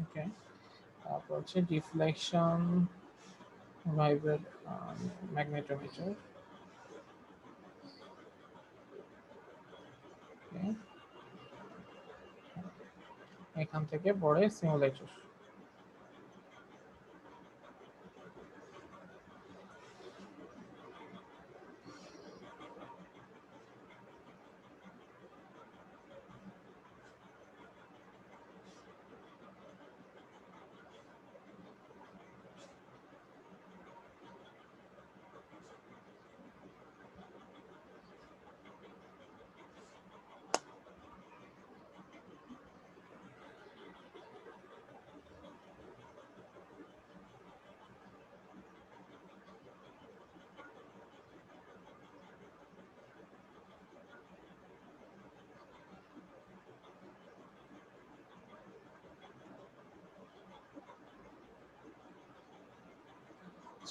ওকে, তারপর হচ্ছে deflection vibrate magnetometer. এখান থেকে পড়ে সিমুলেটর।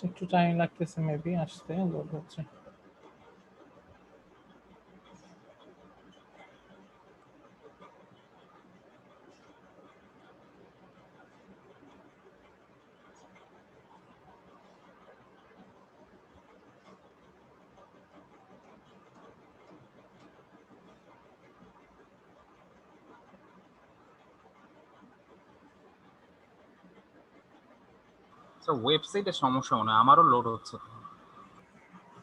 একটু টাইম লাগতেছে মেবি আসতে, লোড হচ্ছে। ওয়েবসাইটে সমস্যা মনে হয়, আমারও লোড হচ্ছে।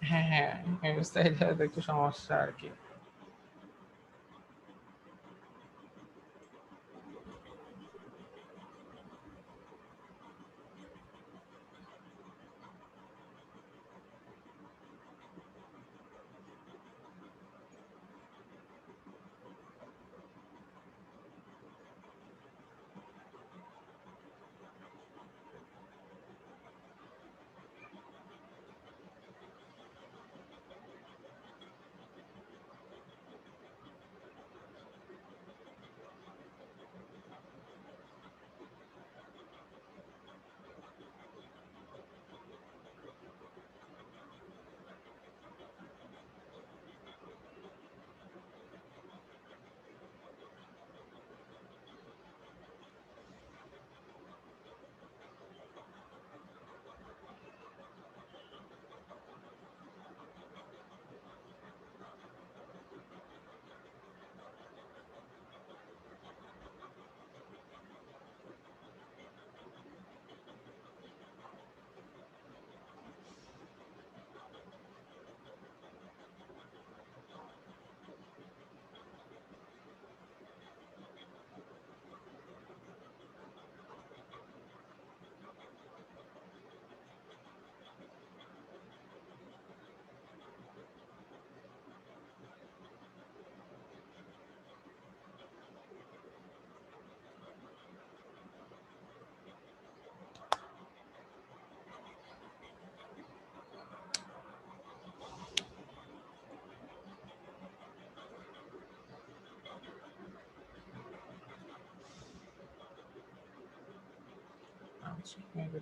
হ্যাঁ হ্যাঁ, ওয়েবসাইটে একটু সমস্যা আর কি।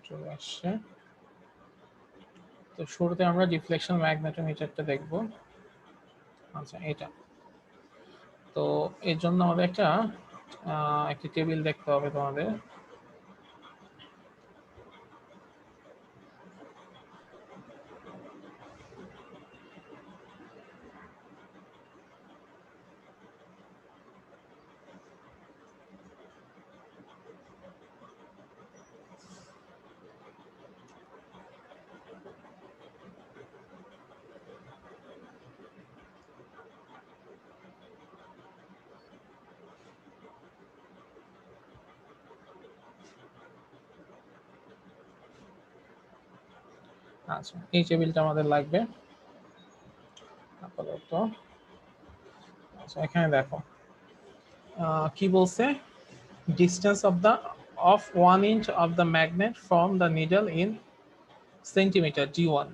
চলে আসছে। তো শুরুতে আমরা ডিফ্লেকশন ম্যাগনেটোমিটারটা দেখব। আচ্ছা, এটা তো এর জন্য আমাদের একটি টেবিল দেখতে হবে তোমাদের। আচ্ছা, এই টেবিলটা আমাদের লাগবে আপাতত। আচ্ছা, এখানে দেখো কি বলছে, distance of 1 inch of the magnet from the needle in centimeter d1।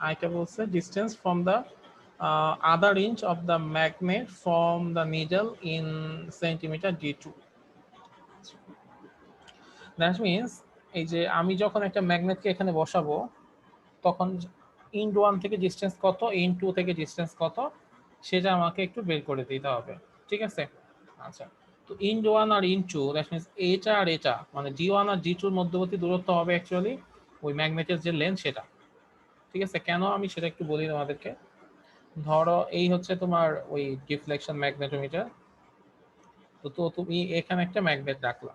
আরেকটা বলছে distance from the other inch of the magnet from the needle in centimeter d2। That means এই যে আমি যখন একটা ম্যাগনেটকে এখানে বসাবো তখন ইন্ড 1 থেকে ডিস্টেন্স কত, ইন্ড 2 থেকে ডিস্টেন্স কত, সেটা আমাকে একটু বের করে দিতে হবে, ঠিক আছে? আচ্ছা, তো ইন ওয়ান আর ইন টু, দ্যাট মিনস এটা আর এটা, মানে জি ওয়ান আর জি টুর মধ্যবর্তী দূরত্ব হবে অ্যাকচুয়ালি ওই ম্যাগনেটের যে লেন্থ সেটা। ঠিক আছে, কেন আমি সেটা একটু বলি তোমাদেরকে। ধরো এই হচ্ছে তোমার ওই ডিফ্লেকশন ম্যাগনেটোমিটার। তো তুমি এখানে একটা ম্যাগনেট রাখলা।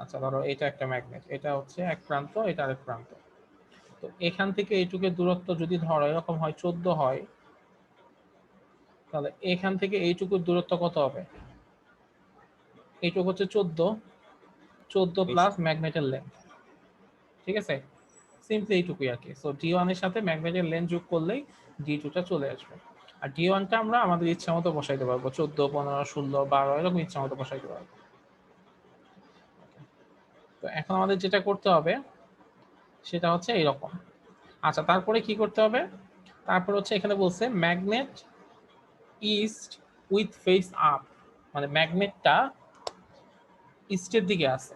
আচ্ছা ধরো এটা একটা ম্যাগনেট, এটা হচ্ছে এক প্রান্ত, এটা আরেক প্রান্ত। তো এখান থেকে এইটুকের দূরত্ব যদি ধরো এরকম হয় 14 হয়, তাহলে এখান থেকে এইটুকুর দূরত্ব কত হবে? এইটুকু হচ্ছে 14, 14 প্লাস ম্যাগনেটের লেন্থ। ঠিক আছে, সিম্পলি এইটুকুই আর কি। সো ডি ওয়ান এর সাথে ম্যাগনেটের লেন্থ যোগ করলেই ডি টুটা চলে আসবে। আর ডি ওয়ানটা আমরা আমাদের ইচ্ছা মতো বসাইতে পারবো, 14, 15, 16, 12 এরকম ইচ্ছা মতো বসাইতে পারবো। তো এখন আমাদের যেটা করতে হবে সেটা হচ্ছে এইরকম। আচ্ছা তারপরে কি করতে হবে? তারপর হচ্ছে এখানে বলছে magnet east with face up, মানে ম্যাগনেটটা ইস্টের দিকে আছে।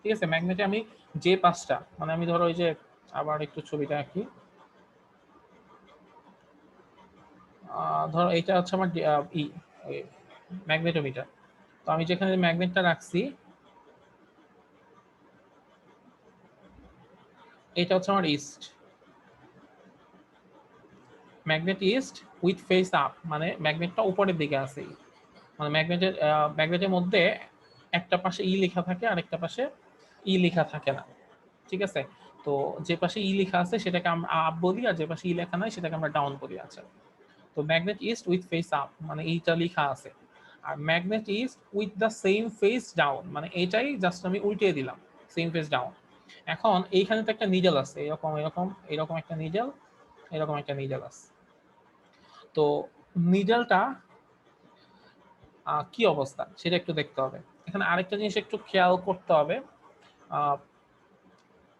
ঠিক আছে, ম্যাগনেটে আমি যে পাঁচটা, মানে আমি ধরো ওই যে আবার একটু ছবিটা আঁকি। ধরো এটা হচ্ছে আমার ম্যাগনেটোমিটার। তো আমি যেখানে ম্যাগনেটটা রাখছি এটা হচ্ছে আমার east, magnet east with face up, মানে ম্যাগনেটটা উপরের দিকে আছে। মানে ম্যাগনেটের মধ্যে একটা পাশে ই লেখা থাকে আর একটা পাশে ই লেখা থাকে না। ঠিক আছে, তো যে পাশে ই লেখা আছে সেটাকে আমরা আপ বলি, আর যে পাশে ই লেখা নাই সেটাকে আমরা ডাউন বলি। আছে, তো magnet east with face up মানে এইটা লেখা আছে। আর magnet east with the same face down, মানে এইটাই জাস্ট আমি উল্টে দিলাম, সেম ফেস ডাউন। এখন এইখানে তো একটা নিডল আছে, এরকম এরকম এরকম একটা নিডল, এরকম একটা নিডল আছে। তো নিডলটা কি অবস্থা সেটা একটু দেখতে হবে। এখানে আরেকটা জিনিস একটু খেয়াল করতে হবে। আহ,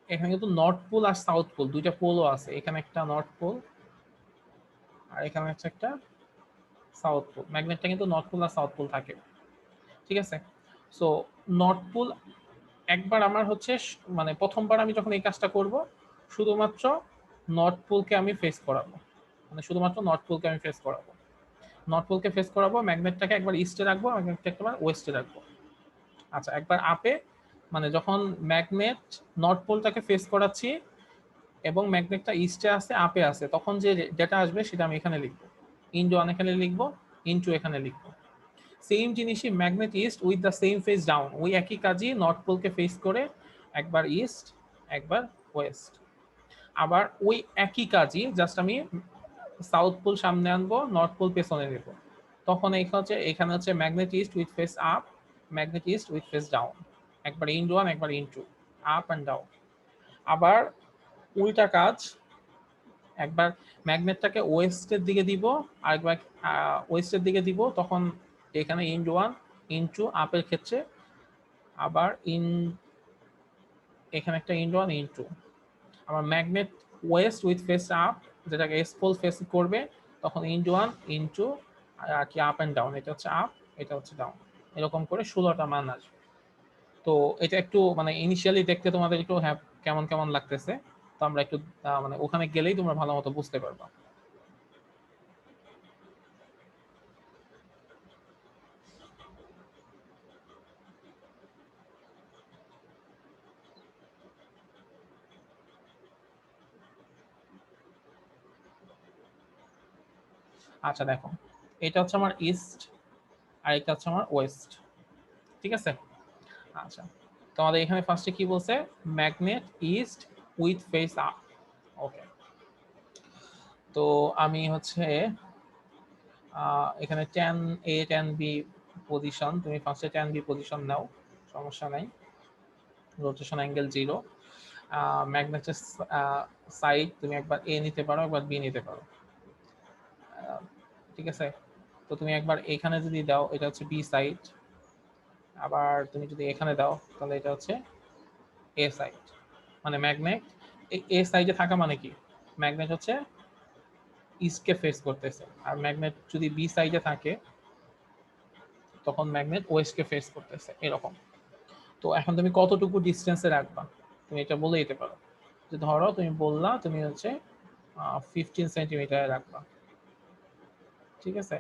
এখানে কিন্তু নর্থ পোল আর সাউথ পোল দুইটা পোলও আছে। এখানে একটা নর্থ পোল আর এখানে হচ্ছে একটা সাউথ পোল। ম্যাগনেটটা কিন্তু নর্থ পোল আর সাউথ পোল থাকে। ঠিক আছে, সো নর্থ পোল একবার আমার হচ্ছে মানে প্রথমবার আমি যখন এই কাজটা করব শুধুমাত্র নর্থ পোলকে আমি ফেস করাবো, মানে শুধুমাত্র নর্থ পোলকে আমি ফেস করাবো। নর্থ পোলকে ফেস করাবো, ম্যাগনেটটাকে একবার ইস্টে রাখবো, ম্যাগনেটটা একবার ওয়েস্টে রাখবো। আচ্ছা একবার আপে, মানে যখন ম্যাগনেট নর্থ পোলটাকে ফেস করাচ্ছি এবং ম্যাগনেটটা ইস্টে আছে আপে আছে, তখন যে ডেটা আসবে সেটা আমি এখানে লিখবো। ইনটু ওয়ান এখানে লিখবো, ইনটু এখানে লিখবো। সেম জিনিসই magnet east with the same face down, ওই একই কাজই নর্থ পোলকে ফেস করে একবার ইস্ট একবার ওয়েস্ট। আবার ওই একই কাজই জাস্ট আমি সাউথ পোল সামনে আনবো, নর্থ পোল পেছনে নেব। তখন এখানে হচ্ছে magnet east with face up, magnet east with face down, একবার ইন ওয়ান একবার in two, up and down. আবার উল্টা কাজ, একবার ম্যাগনেটটাকে ওয়েস্টের দিকে দিব আর একবার ওয়েস্টের দিকে দিব, তখন এখানে ইন ওয়ান ইন টু আপের ক্ষেত্রে, আবার এখানে একটা ইন ওয়ান ইন টু। আবার magnet West with face up, যেটাকে এস পোল ফেস করবে, তখন ইনটু ওয়ান ইনটু আর কি আপ অ্যান্ড ডাউন, এটা হচ্ছে আপ এটা হচ্ছে ডাউন। এরকম করে 16টা মান আসবে। তো এটা একটু মানে ইনিশিয়ালি দেখতে তোমাদের একটু হ্যাঁ কেমন কেমন লাগতেছে, তো আমরা একটু মানে ওখানে গেলেই তোমরা ভালো মতো বুঝতে পারবা। আচ্ছা দেখো, এটা হচ্ছে আমার ইস্ট আর এটা হচ্ছে আমার ওয়েস্ট। ঠিক আছে, আচ্ছা তোমাদের এখানে ফার্স্টে কি বলছে? Magnet east with face up. Okay, তো আমি হচ্ছে এখানে tan A tan B position, তুমি ফার্স্টে ট্যান বি পজিশন নাও, সমস্যা নাই। Rotation angle 0। ম্যাগনেটের সাইড তুমি একবার এ নিতে পারো একবার বি নিতে পারো। ঠিক আছে, তো তুমি একবার এখানে যদি দাও এটা হচ্ছে বি সাইড, আবার তুমি যদি এখানে দাও তাহলে এটা হচ্ছে এ সাইড। মানে ম্যাগনেট এ সাইডে থাকা মানে কি, ম্যাগনেট হচ্ছে ইস্টকে ফেস করতেছে। আর ম্যাগনেট যদি বি সাইডে থাকে তখন ম্যাগনেট ওয়েস্টকে ফেস করতেছে, এরকম। তো এখন তুমি কতটুকু ডিস্টেন্সে রাখবা তুমি এটা বলে দিতে পারো। যে ধরো তুমি বললা তুমি হচ্ছে 15 সেন্টিমিটারে রাখবা। ঠিক আছে,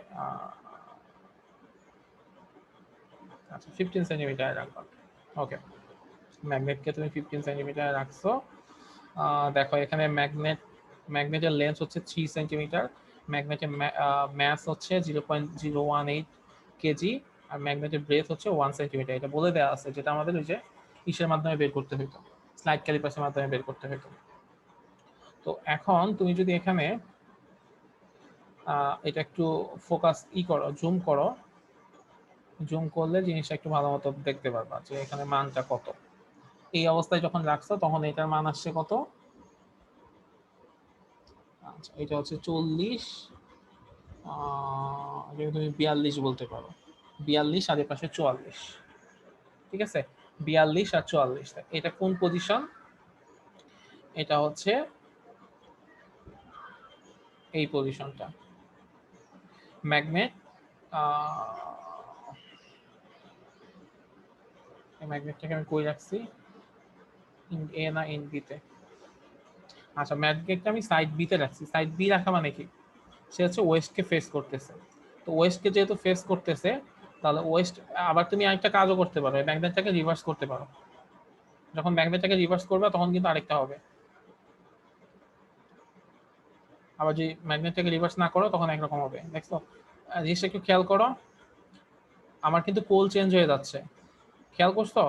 আচ্ছা 15 সেন্টিমিটার রাখবা। ওকে, ম্যাগনেটকে তুমি 15 সেন্টিমিটার রাখছো। দেখো এখানে ম্যাগনেটের লেন্থ হচ্ছে 3 সেন্টিমিটার, ম্যাগনেটের ম্যাস হচ্ছে 0.018 কেজি, আর ম্যাগনেটের ব্রেথ হচ্ছে 1 সেন্টিমিটার। এটা বলে দেওয়া আছে, যেটা আমাদের ওই যে ইসের মাধ্যমে বের করতে হতো, স্লাইড ক্যালিপাসের মাধ্যমে বের করতে হতো। তো এখন তুমি যদি এখানে এটা একটু ফোকাস করো, জুম করলে জিনিসটা একটু ভালো মতো দেখতে পারবা যে এখানে মানটা কত। এই অবস্থায় যখন রাখছো তখন এটার মান আসছে কত, আচ্ছা এটা হচ্ছে 40, যেটা তুমি 42 বলতে পারো, 42 আর এর পাশে 44, ঠিক আছে, 42 আর 44। এটা কোন পজিশন? এটা হচ্ছে এই পজিশনটা। ম্যাগনেট ম্যাগনেটটাকে আমি কই রাখছি, ইন এ না ইন বি তে? আচ্ছা ম্যাগনেটটা আমি সাইড বি তে রাখছি। সাইড বি রাখা মানে কি, সে হচ্ছে ওয়েস্টকে ফেস করতেছে। তো ওয়েস্টকে যেহেতু ফেস করতেছে, তাহলে ওয়েস্ট, আবার তুমি আরেকটা কাজও করতে পারো, ম্যাগনেটটাকে রিভার্স করতে পারো। যখন ম্যাগনেটটাকে রিভার্স করবে তখন কিন্তু আরেকটা হবে। আবার যদি ম্যাগনেটটাকে রিভার্স না করো তখন একরকম হবে। দেখছো জিনিসটা একটু খেয়াল করো, আমার কিন্তু পোল চেঞ্জ হয়ে যাচ্ছে, খেয়াল করছো?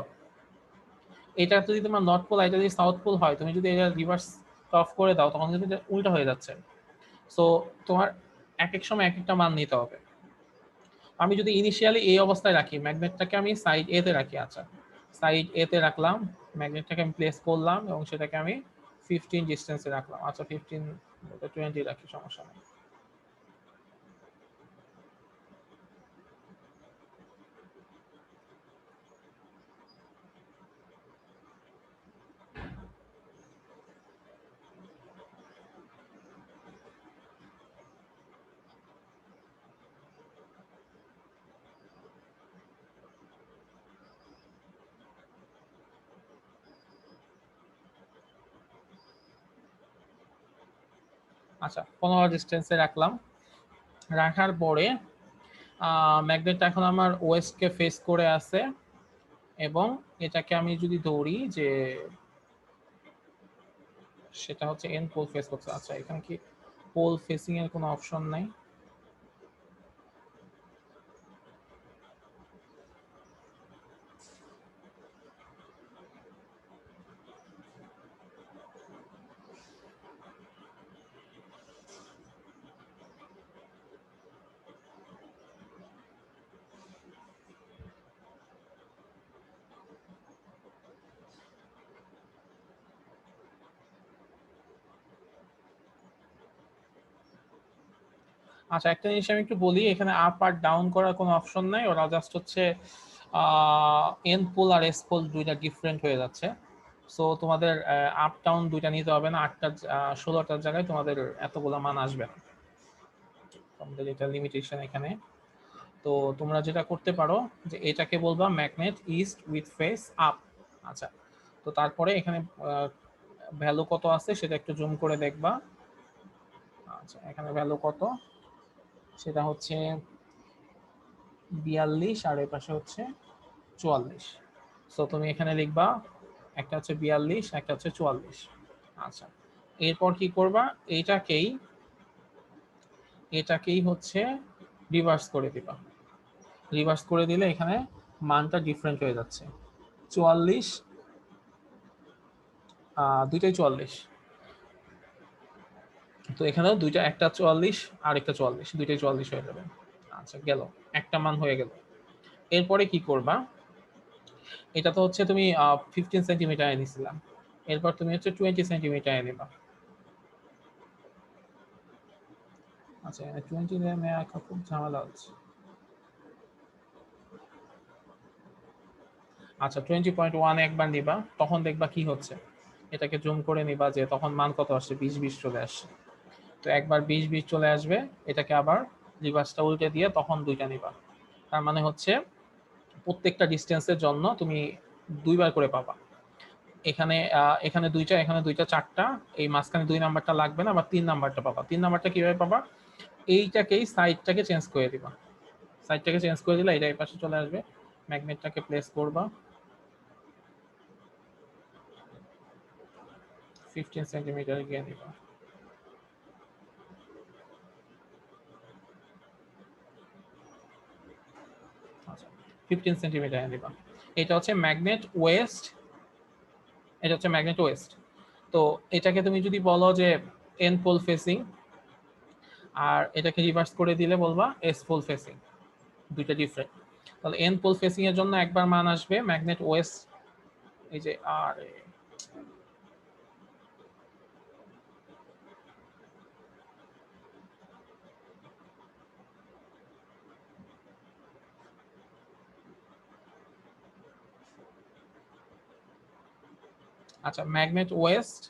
এটা যদি তোমার নর্থ পোল, এটা যদি সাউথ পোল হয়, তুমি যদি এটা রিভার্স অফ করে দাও তখন কিন্তু এটা উল্টা হয়ে যাচ্ছে। সো তোমার এক এক সময় এক একটা মান নিতে হবে। আমি যদি ইনিশিয়ালি এই অবস্থায় রাখি, ম্যাগনেটটাকে আমি সাইড এ তে রাখি, আচ্ছা সাইড এ তে রাখলাম, ম্যাগনেটটাকে আমি প্লেস করলাম এবং সেটাকে আমি 15 ডিস্টেন্সে রাখলাম। আচ্ছা 15, 20 রাখি, সমস্যা নেই। আচ্ছা 15 ডিস্টেন্সে রাখলাম। রাখার পরে ম্যাগনেটটা এখন আমার ওয়েস্টকে ফেস করে আছে, এবং এটাকে আমি যদি ধরি যে সেটা হচ্ছে এন পোল ফেস করছে। আচ্ছা এখানে কি পোল ফেসিং এর কোনো অপশন নাই? আচ্ছা একটা জিনিস আমি একটু বলি, এখানে আপ আর ডাউন করার কোনো অপশন নাই, ওরা জাস্ট হচ্ছে এন পোল আর এস পোল দুইটা ডিফারেন্ট হয়ে যাচ্ছে। সো তোমাদের আপ ডাউন দুইটা নিতে হবে না, 8টা 16টার জায়গায় তোমাদের এতগুলো মান আসবে না, তোমাদের এটা লিমিটেশন এখানে। তো তোমরা যেটা করতে পারো যে এটাকে বলবা magnet east with face up. আচ্ছা তো তারপরে এখানে ভ্যালু কত আছে সেটা একটু জুম করে দেখবা। আচ্ছা এখানে ভ্যালু কত, সেটা হচ্ছে 42 আর এর পাশে হচ্ছে 44। সো তুমি এখানে লিখবা একটা হচ্ছে 42, একটা হচ্ছে 44। আচ্ছা এরপর কি করবা, এটাকেই হচ্ছে রিভার্স করে দিবা। রিভার্স করে দিলে এখানে মানটা ডিফারেন্ট হয়ে যাচ্ছে। 44, দুইটাই 44। তো এখানেও দুইটা, একটা 44 আর একটা 44, দুইটাই 44 হয়ে যাবে। আচ্ছা গেল, একটা মান হয়ে গেল। এরপরে কি করবা, এটা তো হচ্ছে তুমি 15 সেন্টিমিটার এনেছিলাম, এরপর তুমি হচ্ছে 20 সেন্টিমিটার নিবা। আচ্ছা 20 নেওয়া খুব ঝামেলা হচ্ছে। আচ্ছা 20.1 একবার নিবা, তখন দেখবা কি হচ্ছে, এটাকে জুম করে নিবা যে তখন মান কত আসছে, 20 চলে আসছে। তো একবার 20 চলে আসবে, এটাকে আবার রিভার্সটা উল্টে দিয়ে তখন দুইটা নিবা। তার মানে হচ্ছে প্রত্যেকটা ডিস্টেন্সের জন্য তুমি দুইবার করে পাবা। এখানে দুইটা, এখানে দুইটা, চারটা, এই মাঝখানে 2 নাম্বারটা লাগবে না, আবার 3 নাম্বারটা পাবা। 3 নাম্বারটা কিভাবে পাবা, এইটাকেই সাইডটাকে চেঞ্জ করে দিবা, সাইডটাকে চেঞ্জ করে দিলে এটা এই পাশে চলে আসবে, ম্যাগনেটটাকে প্লেস করবা 15 সেন্টিমিটার গিয়ে নিবা। আচ্ছা 15 সেন্টিমিটার নিবা। এটা হচ্ছে ম্যাগনেট ওয়েস্ট, এটা হচ্ছে ম্যাগনেট ওয়েস্ট। তো এটাকে তুমি যদি বলো যে এন পোল ফেসিং, আর এটাকে রিভার্স করে দিলে বলবা এস পোল ফেসিং, দুইটা ডিফারেন্ট। তাহলে এন পোল ফেসিং এর জন্য একবার মান আসবে ম্যাগনেট ওয়েস্ট, এই যে আর আচ্ছা ম্যাগনেট ওয়েস্ট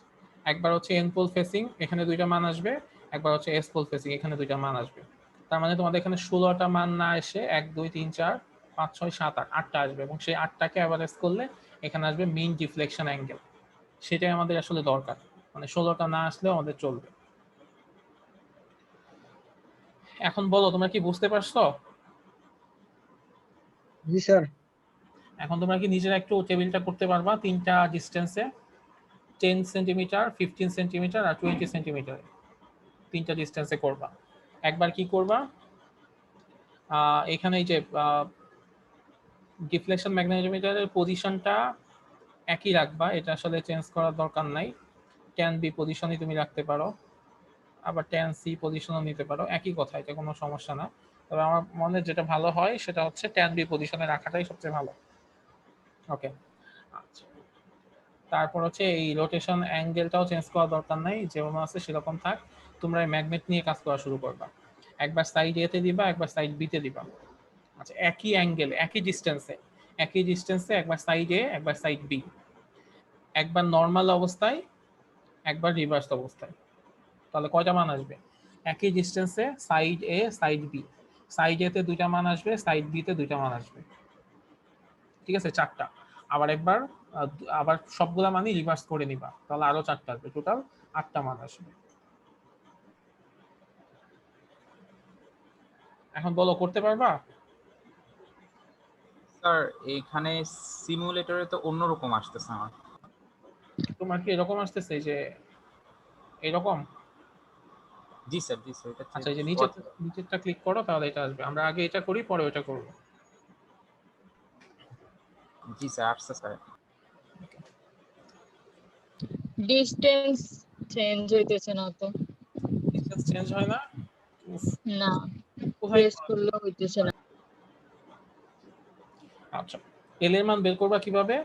একবার হচ্ছে এন পোল ফেসিং, এখানে দুইটা মান আসবে, একবার হচ্ছে এস পোল ফেসিং, এখানে দুইটা মান আসবে। তার মানে তোমাদের এখানে 16টা মান না এসে 1 2 3 4 5 6 7 8 8টা আসবে, এবং সেই 8টাকে অ্যাভারেজ করলে এখানে আসবে মিন ডিফ্লেকশন অ্যাঙ্গেল। সেটাই আমাদের আসলে দরকার, মানে 16টা না আসলেও আমাদের চলবে। এখন বলো তোমরা কি বুঝতে পারছো? জি স্যার। এখন তোমরা কি নিজেরা একটু টেবিলটা করতে পারবা তিনটা ডিস্টেন্সে, 10 সেন্টিমিটার, 15 সেন্টিমিটার আর 20 সেন্টিমিটার, তিনটা ডিস্টেন্সে করবা। একবার কি করবা, এখানে এই যে ডিফ্লেকশন ম্যাগনেটোমিটারের পজিশনটা একই রাখবা, এটা আসলে চেঞ্জ করার দরকার নাই। ট্যান বি পজিশনই তুমি রাখতে পারো, আবার ট্যান সি পজিশনও নিতে পারো, একই কথা, এটা কোনো সমস্যা না। তবে আমার মনে যেটা ভালো হয় সেটা হচ্ছে ট্যান বি পজিশনে রাখাটাই সবচেয়ে ভালো। ওকে, আচ্ছা। তারপর হচ্ছে এই রোটেশন অ্যাঙ্গেলটাও চেঞ্জ করার দরকার নাই, যেরকম আছে সেরকম থাক। তোমরা এই ম্যাগনেট নিয়ে কাজ করা শুরু করবা। একবার সাইড এতে দিবা, একবার সাইড বিতে দিবা। আচ্ছা একই অ্যাঙ্গেল, একই ডিস্টেন্সে একবার সাইড এ একবার সাইড বি, একবার নর্মাল অবস্থায় একবার রিভার্স অবস্থায়। তাহলে কয়টা মান আসবে? একই ডিস্টেন্সে সাইড এ সাইড বি, সাইড এতে দুইটা মান আসবে, সাইড বি তে দুইটা মান আসবে, ঠিক আছে, চারটা। আবার একবার আবার সবগুলা মানই রিভার্স করে নিবা, তাহলে আরো চারটা আসবে, টোটাল 8টা মান আসবে। এখন বলো করতে পারবা? স্যার এইখানে সিমুলেটরে তো অন্যরকম আসতেছে আমার। তোমার কি এরকম আসতেছে যে এরকম? জি স্যার, জি স্যার, এটা আচ্ছা এই যে চেঞ্জ। নিচেরটা ক্লিক করো, তাহলে এটা আসবে। আমরা আগে এটা করি, পরে ওটা করবো। জি স্যার, আসছে স্যার। ডিস্টেন্স চেঞ্জ হইতেছে না তো। ডিস্টেন্স চেঞ্জ হয় না? উফ, না, কোথায়? প্রেস করলেও হইতেছে না। আচ্ছা এল এর মান বের করবা কিভাবে?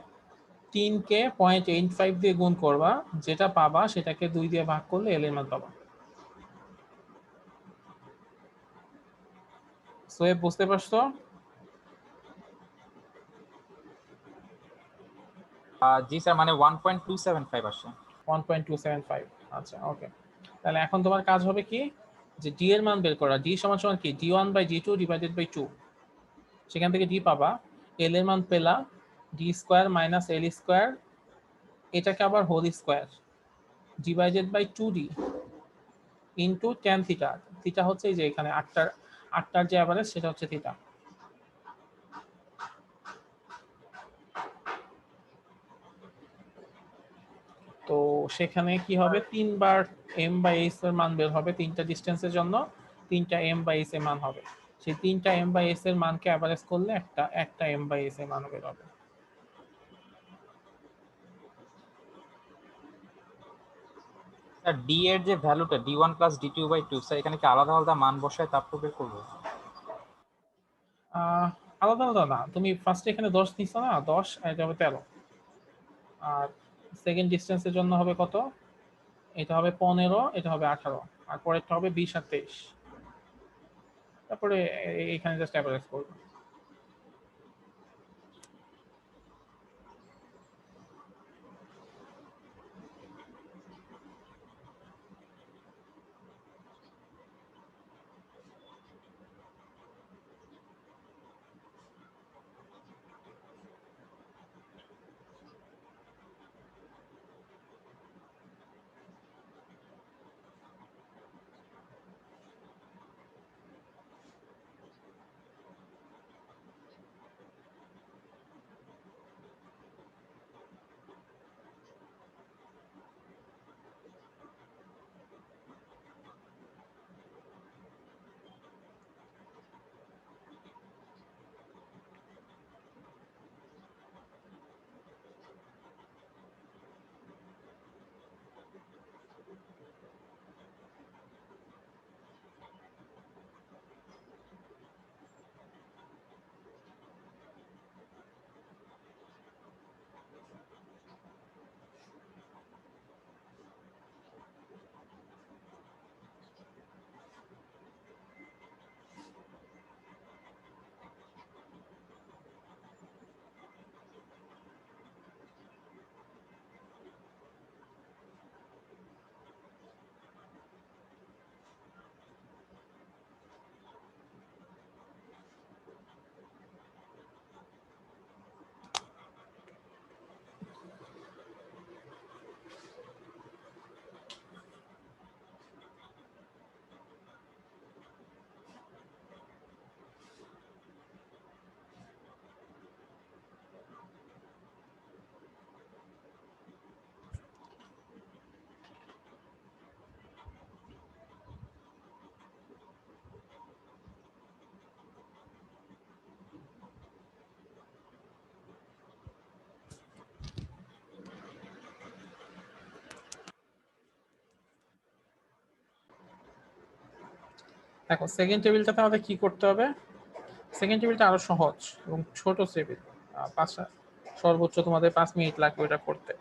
3 কে 0.85 দিয়ে গুণ করবা, যেটা পাবা সেটাকে 2 দিয়ে ভাগ করলে এল এর মান পাবা। সোয়েব বুঝতে পারছো? জি স্যার, মানে 1.275 আসে। 1.275। আচ্ছা ওকে, তাহলে এখন তোমার কাজ হবে কি, যে ডি এর মান বের করা। ডি সমান সমান কি, d1/d2 ডিভাইডেড বাই 2। সেখান থেকে ডি পাবা, এল এর মান পেলা D square minus L square, এটাকে আবার whole square divided by 2d into tan theta. Theta হচ্ছে এই যে এখানে আটটার যে অ্যাভারেজ সেটা হচ্ছে থিটা। তো সেখানে কি হবে, 3বার এম বাই এস এর মান বের হবে, তিনটা ডিস্টেন্সের জন্য 3টা এম বাই এস এর মান হবে। সেই 3টা এম বাই এস এর মানকে অ্যাভারেজ করলে একটা এম বাই এস এর মান বের হবে। স্যার ডি এর যে ভ্যালুটা d1 + d2/2, স্যার এখানে কি আলাদা আলাদা মান বসায় তারপর বের করবো? আলাদা আলাদা না, তুমি ফার্স্ট এখানে 10 নিচ্ছ না, 10 আর এটা হবে 13। আর সেকেন্ড ডিস্টেন্সের জন্য হবে কত, এটা হবে 15, এটা হবে 18, আর পরেরটা হবে 20 আর 23। তারপরে এখানে জাস্ট অ্যাভারেজ করবে। দেখো সেকেন্ড টেবিলটাতে আমাদের কি করতে হবে, সেকেন্ড টেবিলটা আরো সহজ এবং ছোট টেবিল, পাঁচটা, সর্বোচ্চ তোমাদের 5 মিনিট লাগবে এটা করতে।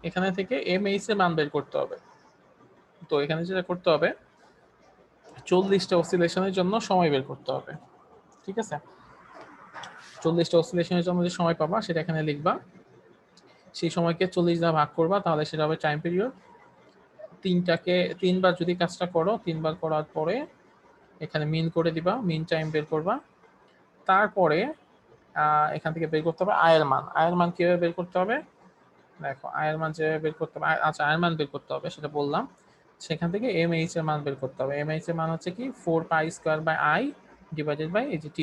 এখানে থেকে এমএইচ এর মান বের করতে হবে। তো এখানে যেটা করতে হবে 40টা অসিলেশনের জন্য সময় বের করতে হবে, ঠিক আছে? 40টা অসিলেশনের জন্য যে সময় পাবা সেটা এখানে লিখবা, সেই সময়কে 40 দ্বারা ভাগ করবা, তাহলে সেটা হবে টাইম পিরিয়ড। তিনটাকে 3বার যদি কাজটা করো, 3বার করার পরে এখানে মিন করে দিবা, মিন টাইম বের করবা। তারপরে এখান থেকে বের করতে হবে আয়ের মান। আয়ের মান কিভাবে বের করতে হবে, দেখো আয়ের মান যেভাবে বের করতে হবে, আচ্ছা আয়ের মান বের করতে হবে সেটা বললাম। সেখান থেকে এমএইচ এর মান বের করতে হবে। এমএইচ এর মান হচ্ছে কি 4π² ডিভাইডেড বাই এই যে t²।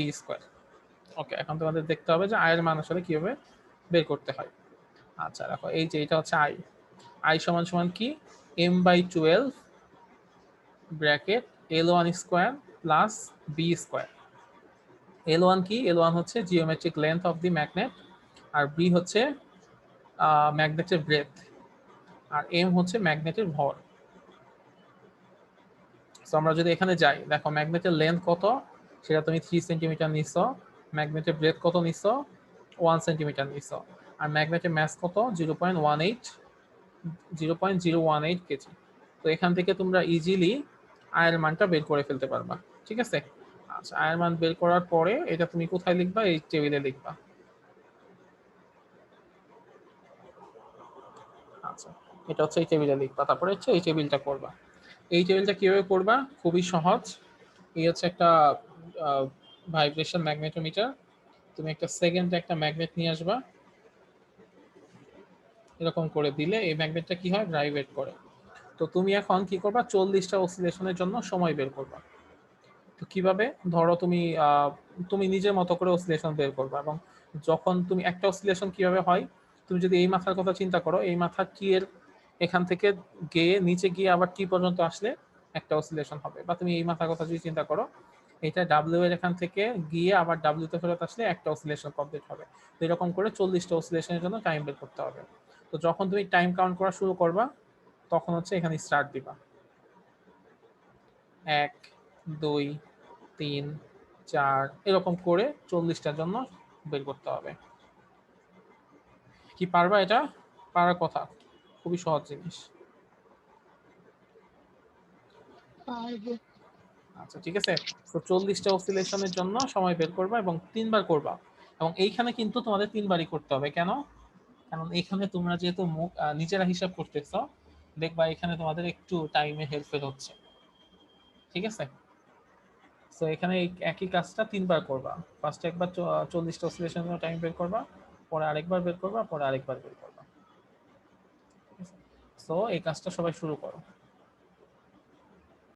ওকে, এখন তোমাদের দেখতে হবে যে আয়ের মান আসলে কিভাবে বের করতে হয়। আচ্ছা দেখো, এই যে এটা হচ্ছে আই। আই সমান সমান কি, m/12 bracket L1² plus b²। L1 কি, L1 হচ্ছে geometric length of the magnet, আর b হচ্ছে ম্যাগনেটের ব্রেথ, আর m হচ্ছে ম্যাগনেটের ভর। সো আমরা যদি এখানে যাই, দেখো ম্যাগনেটের লেন্থ কত, সেটা তুমি 3 সেন্টিমিটার নিছো, ম্যাগনেটের ব্রেথ কত নিছো, 1 সেন্টিমিটার নিছো, আর ম্যাগনেটের ম্যাস কত 0.018 কেজি। তো এখান থেকে তোমরা ইজিলি আয়ের মানটা বের করে ফেলতে পারবা, ঠিক আছে? আচ্ছা, আয়ের মান বের করার পরে এটা তুমি কোথায় লিখবা, এই টেবিলে লিখবা। আচ্ছা, এটা হচ্ছে এই টেবিলে লিখবা, তারপরে হচ্ছে এই টেবিলটা করবা। এই টেবিলটা কিভাবে করবা, খুবই সহজ। এই হচ্ছে একটা ভাইব্রেশন ম্যাগনেটোমিটার। তুমি একটা সেকেন্ডে একটা ম্যাগনেট নিয়ে আসবা, এরকম করে দিলে এই ম্যাগনেটটা কি হয়, ভাইব্রেট করে। তো তুমি এখন কি করবা, 40টা অসিলেশনের জন্য সময় বের করবা। তো কিভাবে, ধরো তুমি তুমি নিজের মতো করে অসিলেশন বের করবা, এবং যখন তুমি একটা অসিলেশন কিভাবে হয়, তুমি যদি এই মাথার কথা চিন্তা করো, এই মাথার টি এর এখান থেকে গিয়ে নিচে গিয়ে আবার টি পর্যন্ত আসলে একটা অসিলেশন হবে। বা তুমি এই মাথার কথা যদি চিন্তা করো, এটা ডাব্লিউ এর এখান থেকে গিয়ে আবার ডাব্লিউ তে ফেরত আসলে একটা অসিলেশন কমপ্লিট হবে। তো এরকম করে 40টা অসিলেশনের জন্য টাইম বের করতে হবে। তো যখন তুমি টাইম কাউন্ট করা শুরু করবা, তখন হচ্ছে এখানে স্টার্ট দিবা, 1 2 3 4 এরকম করে 40টার জন্য বের করতে হবে। কি পারবা এটা? পারার কথা, খুবই সহজ জিনিস। পারবো। আচ্ছা ঠিক আছে, তো 40টা অসিলেশনের জন্য সময় বের করবা এবং 3বার করবা। এবং এইখানে কিন্তু তোমাদের 3বারই করতে হবে। কেন? কারণ এখানে তোমরা যেহেতু নিজেরা হিসাব করতেছো, দেখবা এখানে তোমাদের একটু টাইমে হেল্পফুল হচ্ছে, ঠিক আছে? সো এখানে একই কাজটা 3বার করবা। ফার্স্টে একবার 40টা অসিলেশনের জন্য টাইম বের করবা, পরে আরেকবার বের করবা, পরে আরেকবার বের করবা। সো এই কাজটা সবাই শুরু করো।